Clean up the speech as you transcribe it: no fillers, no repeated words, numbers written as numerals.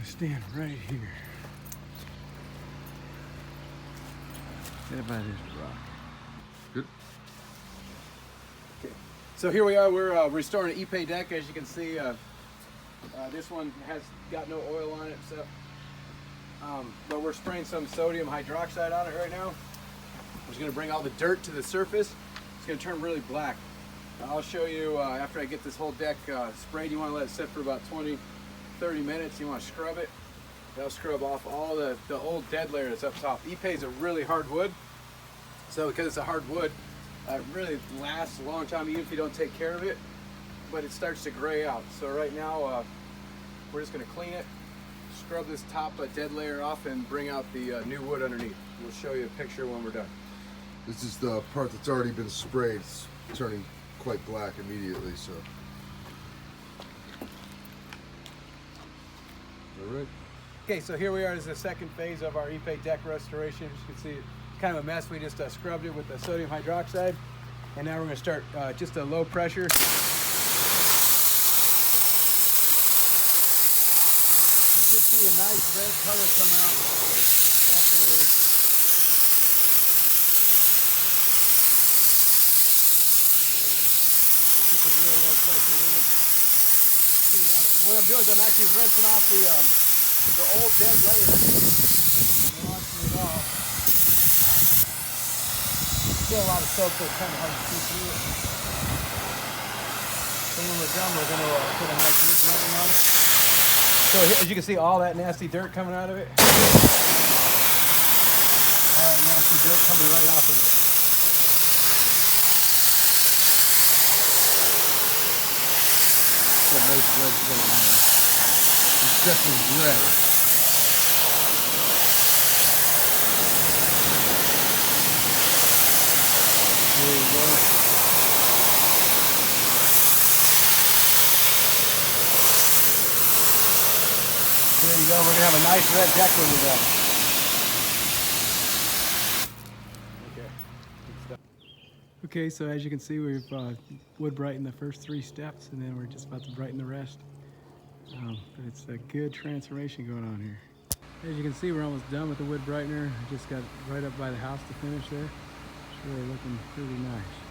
gonna stand right here. Right by this rock. Good. Okay. So here we are. We're restoring an Ipe deck. As you can see, this one has got no oil on it, so. But we're spraying some sodium hydroxide on it right now. It's going to bring all the dirt to the surface. It's going to turn really black. I'll show you after I get this whole deck sprayed. You want to let it sit for about 20-30 minutes. You want to scrub it. That'll scrub off all the old dead layer that's up top. Ipe is a really hard wood. So because it's a hard wood, it really lasts a long time even if you don't take care of it. But it starts to gray out. So right now we're just going to clean it, scrub this top dead layer off, and bring out the new wood underneath. We'll show you a picture when we're done. This is the part that's already been sprayed. It's turning quite black immediately, so. All right. Okay, so here we are. This is the second phase of our Ipe deck restoration. As you can see, it's kind of a mess. We just scrubbed it with the sodium hydroxide. And now we're going to start just a low pressure. You should see a nice red color come out afterwards. This is a real low pressure rinse. See, what I'm doing is I'm actually rinsing off the old dead layer. I'm washing it off. Still a lot of soap, so it's kind of hard to see through it. So when we're done, we're going to put a nice wood brightener on it. So as you can see, all that nasty dirt coming out of it. All that nasty dirt coming right off of it. Got nice red going on. It's definitely red. There you go. There you go. We're gonna have a nice red deck when we're done. Okay. Good stuff. Okay, so as you can see, we've wood brightened the first 3 steps, and then we're just about to brighten the rest. But it's a good transformation going on here. As you can see, we're almost done with the wood brightener. I just got right up by the house to finish there. It's really looking pretty nice.